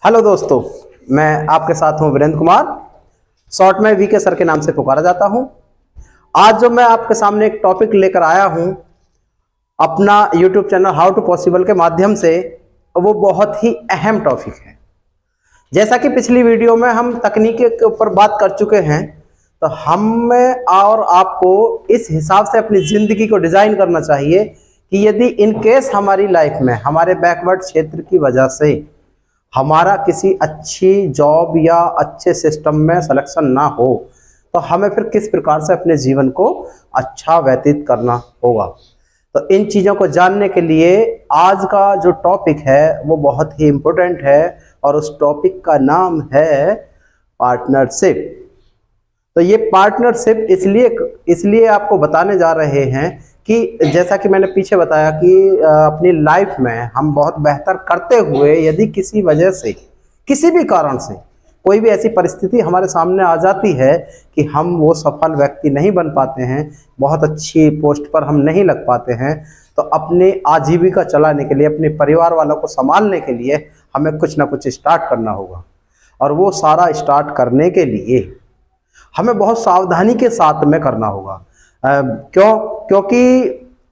Hello दोस्तों, मैं आपके साथ हूं वीरेंद्र कुमार। शॉर्ट में वीके सर के नाम से पुकारा जाता हूं। आज जो मैं आपके सामने एक टॉपिक लेकर आया हूं अपना YouTube channel how to possible के माध्यम से, वो बहुत ही अहम टॉपिक है। जैसा कि पिछली वीडियो में हम तकनीकी के ऊपर बात कर चुके हैं, तो हमें और आपको इस हिसाब से अपनी जिंदगी को डिजाइन करना चाहिए कि यदि इन केस हमारी लाइफ में हमारे बैकवर्ड क्षेत्र की वजह से हमारा किसी अच्छी जॉब या अच्छे सिस्टम में सिलेक्शन ना हो, तो हमें फिर किस प्रकार से अपने जीवन को अच्छा व्यतीत करना होगा। तो इन चीज़ों को जानने के लिए आज का जो टॉपिक है वो बहुत ही इम्पोर्टेंट है, और उस टॉपिक का नाम है पार्टनरशिप। तो ये पार्टनरशिप इसलिए आपको बताने जा रहे हैं कि जैसा कि मैंने पीछे बताया कि अपनी लाइफ में हम बहुत बेहतर करते हुए यदि किसी वजह से, किसी भी कारण से कोई भी ऐसी परिस्थिति हमारे सामने आ जाती है कि हम वो सफल व्यक्ति नहीं बन पाते हैं, बहुत अच्छी पोस्ट पर हम नहीं लग पाते हैं, तो अपने आजीविका चलाने के लिए, अपने परिवार वालों को संभालने के लिए हमें कुछ ना कुछ स्टार्ट करना होगा। और वो सारा स्टार्ट करने के लिए हमें बहुत सावधानी के साथ में करना होगा। क्योंकि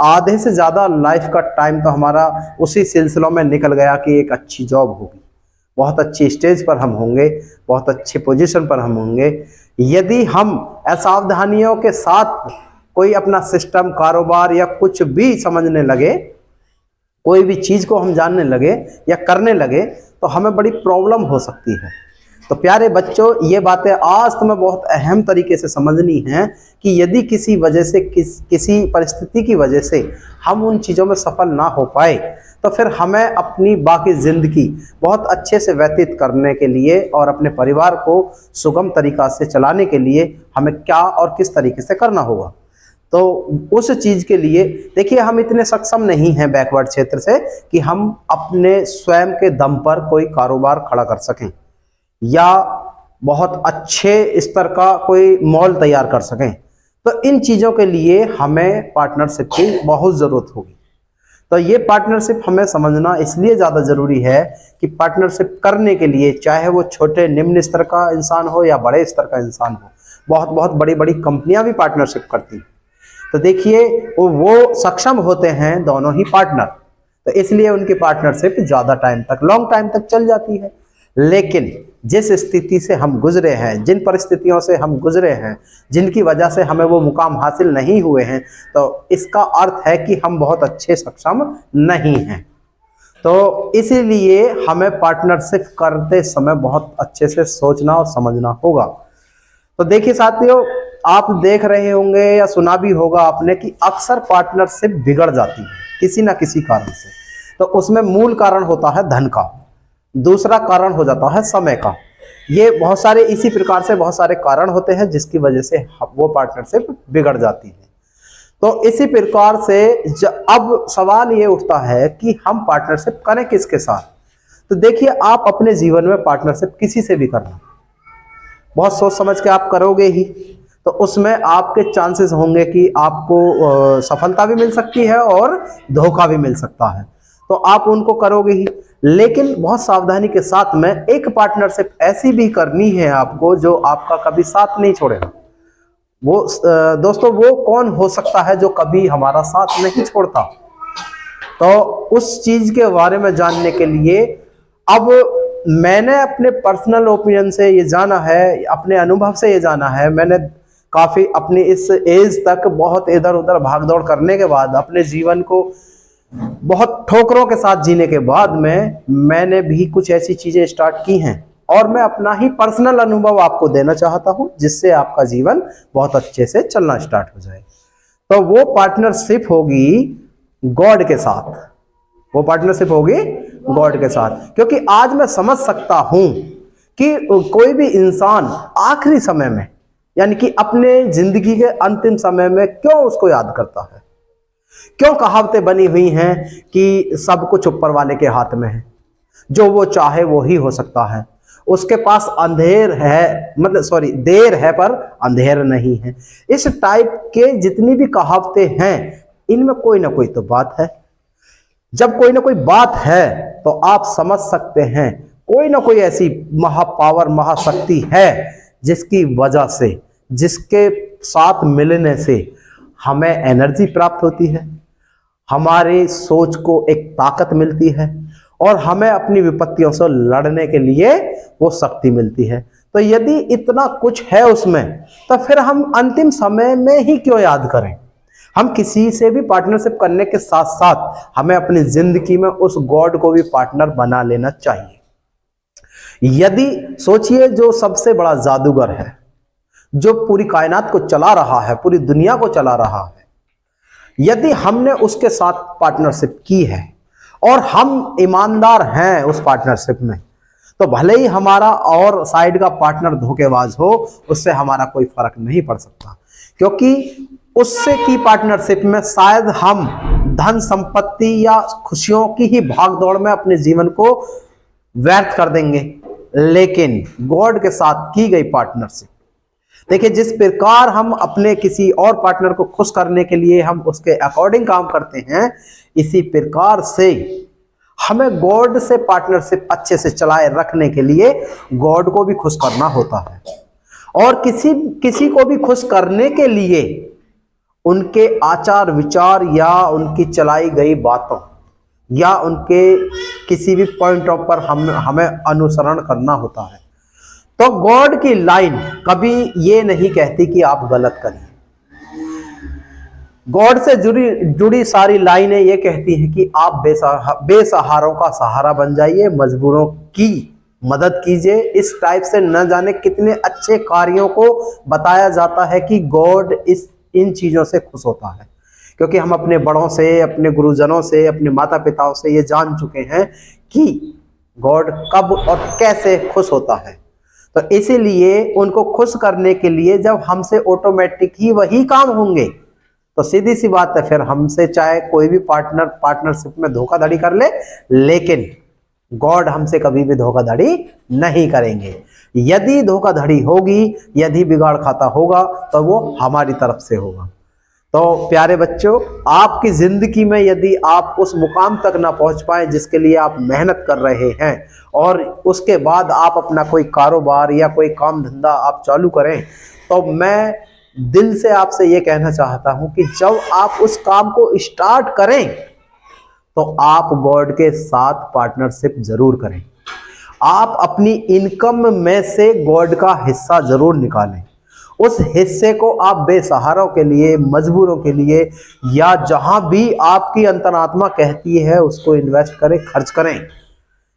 आधे से ज़्यादा लाइफ का टाइम तो हमारा उसी सिलसिलों में निकल गया कि एक अच्छी जॉब होगी, बहुत अच्छी स्टेज पर हम होंगे, बहुत अच्छी पोजीशन पर हम होंगे। यदि हम असावधानियों के साथ कोई अपना सिस्टम, कारोबार या कुछ भी समझने लगे, कोई भी चीज़ को हम जानने लगे या करने लगे, तो हमें बड़ी प्रॉब्लम हो सकती है। तो प्यारे बच्चों, ये बातें आज तुम्हें बहुत अहम तरीके से समझनी है कि यदि किसी वजह से, किसी परिस्थिति की वजह से हम उन चीज़ों में सफल ना हो पाए, तो फिर हमें अपनी बाकी ज़िंदगी बहुत अच्छे से व्यतीत करने के लिए और अपने परिवार को सुगम तरीक़ा से चलाने के लिए हमें क्या और किस तरीके से करना होगा। तो उस चीज़ के लिए देखिए, हम इतने सक्षम नहीं हैं बैकवर्ड क्षेत्र से कि हम अपने स्वयं के दम पर कोई कारोबार खड़ा कर सकें या बहुत अच्छे स्तर का कोई मॉल तैयार कर सकें। तो इन चीज़ों के लिए हमें पार्टनरशिप की बहुत ज़रूरत होगी। तो ये पार्टनरशिप हमें समझना इसलिए ज़्यादा ज़रूरी है कि पार्टनरशिप करने के लिए, चाहे वो छोटे निम्न स्तर का इंसान हो या बड़े स्तर का इंसान हो, बहुत बहुत बड़ी बड़ी कंपनियां भी पार्टनरशिप करती हैं। तो देखिए, वो सक्षम होते हैं दोनों ही पार्टनर, तो इसलिए उनकी पार्टनरशिप ज़्यादा टाइम तक, लॉन्ग टाइम तक चल जाती है। लेकिन जिस स्थिति से हम गुजरे हैं, जिन परिस्थितियों से हम गुजरे हैं, जिनकी वजह से हमें वो मुकाम हासिल नहीं हुए हैं, तो इसका अर्थ है कि हम बहुत अच्छे सक्षम नहीं हैं। तो इसीलिए हमें पार्टनरशिप करते समय बहुत अच्छे से सोचना और समझना होगा। तो देखिए साथियों, आप देख रहे होंगे या सुना भी होगा आपने कि अक्सर पार्टनरशिप बिगड़ जाती है किसी ना किसी कारण से। तो उसमें मूल कारण होता है धन का, दूसरा कारण हो जाता है समय का। ये बहुत सारे, इसी प्रकार से बहुत सारे कारण होते हैं जिसकी वजह से वो पार्टनरशिप बिगड़ जाती है। तो इसी प्रकार से अब सवाल ये उठता है कि हम पार्टनरशिप करें किसके साथ। तो देखिए, आप अपने जीवन में पार्टनरशिप किसी से भी करना, बहुत सोच समझ के आप करोगे ही, तो उसमें आपके चांसेस होंगे कि आपको सफलता भी मिल सकती है और धोखा भी मिल सकता है। तो आप उनको करोगे ही, लेकिन बहुत सावधानी के साथ में एक पार्टनरशिप ऐसी भी करनी है आपको जो आपका कभी साथ नहीं छोड़ेगा। वो दोस्तों, वो कौन हो सकता है जो कभी हमारा साथ नहीं छोड़ता? तो उस चीज के बारे में जानने के लिए अब मैंने अपने पर्सनल ओपिनियन से ये जाना है, अपने अनुभव से ये जाना है। मैंने काफी अपनी इस एज तक बहुत इधर उधर भागदौड़ करने के बाद, अपने जीवन को बहुत ठोकरों के साथ जीने के बाद में मैंने भी कुछ ऐसी चीजें स्टार्ट की हैं, और मैं अपना ही पर्सनल अनुभव आपको देना चाहता हूं, जिससे आपका जीवन बहुत अच्छे से चलना स्टार्ट हो जाए। तो वो पार्टनरशिप होगी गॉड के साथ, वो पार्टनरशिप होगी गॉड के साथ। क्योंकि आज मैं समझ सकता हूं कि कोई भी इंसान आखिरी समय में, यानी कि अपने जिंदगी के अंतिम समय में, क्यों उसको याद करता है। क्यों कहावतें बनी हुई हैं कि सब कुछ ऊपर वाले के हाथ में है, जो वो चाहे वो ही हो सकता है, उसके पास अंधेर है, देर है पर अंधेर नहीं है। इस टाइप के जितनी भी कहावतें हैं, इनमें कोई ना कोई तो बात है। जब कोई ना कोई बात है तो आप समझ सकते हैं कोई ना कोई ऐसी महापावर, महाशक्ति है जिसकी वजह से, जिसके साथ मिलने से हमें एनर्जी प्राप्त होती है, हमारी सोच को एक ताकत मिलती है और हमें अपनी विपत्तियों से लड़ने के लिए वो शक्ति मिलती है। तो यदि इतना कुछ है उसमें, तो फिर हम अंतिम समय में ही क्यों याद करें। हम किसी से भी पार्टनरशिप करने के साथ साथ हमें अपनी जिंदगी में उस गॉड को भी पार्टनर बना लेना चाहिए। यदि सोचिए, जो सबसे बड़ा जादूगर है, जो पूरी कायनात को चला रहा है, पूरी दुनिया को चला रहा है, यदि हमने उसके साथ पार्टनरशिप की है और हम ईमानदार हैं उस पार्टनरशिप में, तो भले ही हमारा और साइड का पार्टनर धोखेबाज हो, उससे हमारा कोई फर्क नहीं पड़ सकता, क्योंकि उससे की पार्टनरशिप में शायद हम धन संपत्ति या खुशियों की ही भागदौड़ में अपने जीवन को व्यर्थ कर देंगे। लेकिन गॉड के साथ की गई पार्टनरशिप, देखिए, जिस प्रकार हम अपने किसी और पार्टनर को खुश करने के लिए हम उसके अकॉर्डिंग काम करते हैं, इसी प्रकार से हमें गॉड से पार्टनरशिप अच्छे से चलाए रखने के लिए गॉड को भी खुश करना होता है। और किसी को भी खुश करने के लिए उनके आचार विचार या उनकी चलाई गई बातों या उनके किसी भी पॉइंट ऑफ पर हमें अनुसरण करना होता है। तो गॉड की लाइन कभी ये नहीं कहती कि आप गलत करिए। गॉड से जुड़ी सारी लाइनें ये कहती हैं कि आप बेसहारों का सहारा बन जाइए, मजबूरों की मदद कीजिए। इस टाइप से न जाने कितने अच्छे कार्यों को बताया जाता है कि गॉड इन चीजों से खुश होता है, क्योंकि हम अपने बड़ों से, अपने गुरुजनों से, अपने माता पिताओं से ये जान चुके हैं कि गॉड कब और कैसे खुश होता है। तो इसीलिए उनको खुश करने के लिए जब हमसे ऑटोमेटिक ही वही काम होंगे, तो सीधी सी बात है, फिर हमसे चाहे कोई भी पार्टनरशिप में धोखाधड़ी कर ले, लेकिन गॉड हमसे कभी भी धोखाधड़ी नहीं करेंगे। यदि धोखाधड़ी होगी, यदि बिगाड़ खाता होगा, तो वो हमारी तरफ से होगा। तो प्यारे बच्चों, आपकी जिंदगी में यदि आप उस मुकाम तक ना पहुंच पाए जिसके लिए आप मेहनत कर रहे हैं, और उसके बाद आप अपना कोई कारोबार या कोई काम धंधा आप चालू करें, तो मैं दिल से आपसे ये कहना चाहता हूं कि जब आप उस काम को स्टार्ट करें, तो आप गॉड के साथ पार्टनरशिप जरूर करें। आप अपनी इनकम में से गॉड का हिस्सा जरूर निकालें। उस हिस्से को आप बेसहारों के लिए, मजबूरों के लिए, या जहां भी आपकी अंतरात्मा कहती है उसको इन्वेस्ट करें, खर्च करें।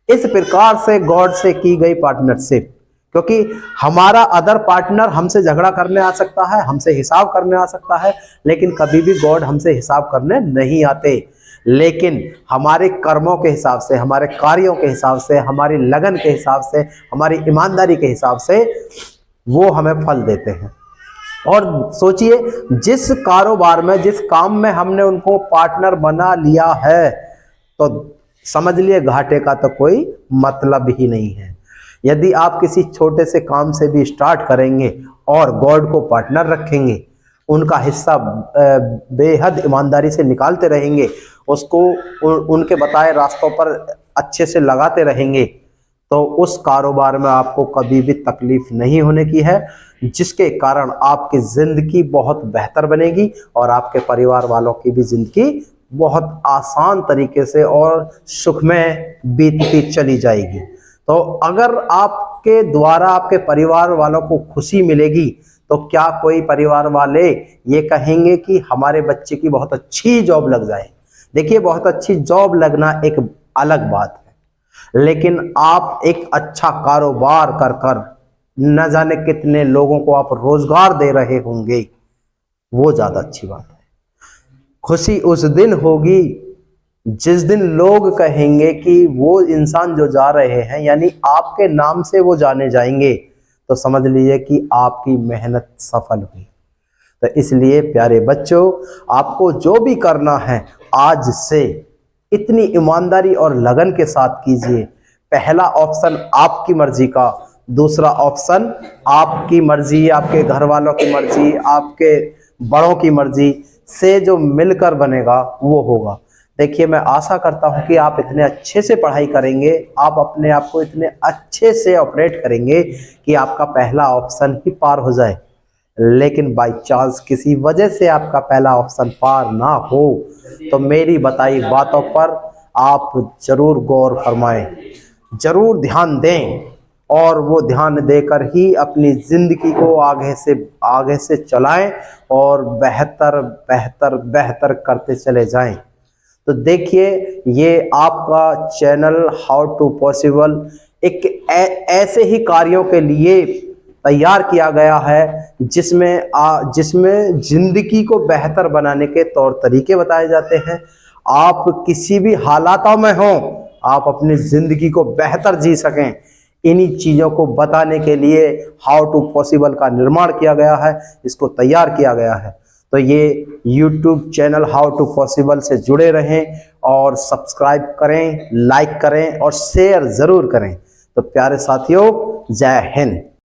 इस प्रकार से गॉड से की गई पार्टनरशिप, क्योंकि हमारा अदर पार्टनर हमसे झगड़ा करने आ सकता है, हमसे हिसाब करने आ सकता है, लेकिन कभी भी गॉड हमसे हिसाब करने नहीं आते। लेकिन हमारे कर्मों के हिसाब से, हमारे कार्यों के हिसाब से, हमारी लगन के हिसाब से, हमारी ईमानदारी के हिसाब से वो हमें फल देते हैं। और सोचिए, जिस कारोबार में, जिस काम में हमने उनको पार्टनर बना लिया है, तो समझ लिए घाटे का तो कोई मतलब ही नहीं है। यदि आप किसी छोटे से काम से भी स्टार्ट करेंगे और गॉड को पार्टनर रखेंगे, उनका हिस्सा बेहद ईमानदारी से निकालते रहेंगे, उसको उनके बताए रास्तों पर अच्छे से लगाते रहेंगे, तो उस कारोबार में आपको कभी भी तकलीफ नहीं होने की है, जिसके कारण आपकी जिंदगी बहुत बेहतर बनेगी और आपके परिवार वालों की भी जिंदगी बहुत आसान तरीके से और सुख में बीतती चली जाएगी। तो अगर आपके द्वारा आपके परिवार वालों को खुशी मिलेगी, तो क्या कोई परिवार वाले ये कहेंगे कि हमारे बच्चे की बहुत अच्छी जॉब लग जाए। देखिए, बहुत अच्छी जॉब लगना एक अलग बात है, लेकिन आप एक अच्छा कारोबार कर कर न जाने कितने लोगों को आप रोजगार दे रहे होंगे, वो ज्यादा अच्छी बात है। खुशी उस दिन होगी जिस दिन लोग कहेंगे कि वो इंसान जो जा रहे हैं, यानी आपके नाम से वो जाने जाएंगे, तो समझ लीजिए कि आपकी मेहनत सफल हुई। तो इसलिए प्यारे बच्चों, आपको जो भी करना है आज से इतनी ईमानदारी और लगन के साथ कीजिए। पहला ऑप्शन आपकी मर्जी का, दूसरा ऑप्शन आपकी मर्जी, आपके घर वालों की मर्जी, आपके बड़ों की मर्जी से जो मिलकर बनेगा वो होगा। देखिए, मैं आशा करता हूं कि आप इतने अच्छे से पढ़ाई करेंगे, आप अपने आप को इतने अच्छे से ऑपरेट करेंगे कि आपका पहला ऑप्शन ही पार हो जाए। लेकिन बाय चांस किसी वजह से आपका पहला ऑप्शन पार ना हो तो मेरी बताई बातों पर आप जरूर गौर फरमाएं, जरूर ध्यान दें और वो ध्यान देकर ही अपनी जिंदगी को आगे से चलाएं और बेहतर बेहतर बेहतर करते चले जाएं। तो देखिए, ये आपका चैनल हाउ टू पॉसिबल एक ऐसे ही कार्यों के लिए तैयार किया गया है जिसमें जिंदगी को बेहतर बनाने के तौर तरीके बताए जाते हैं। आप किसी भी हालातों में हो, आप अपनी जिंदगी को बेहतर जी सकें, इन्हीं चीज़ों को बताने के लिए हाउ टू पॉसिबल का निर्माण किया गया है, इसको तैयार किया गया है। तो ये YouTube channel how to possible से जुड़े रहें और सब्सक्राइब करें, लाइक करें और शेयर ज़रूर करें। तो प्यारे साथियों, जय हिंद।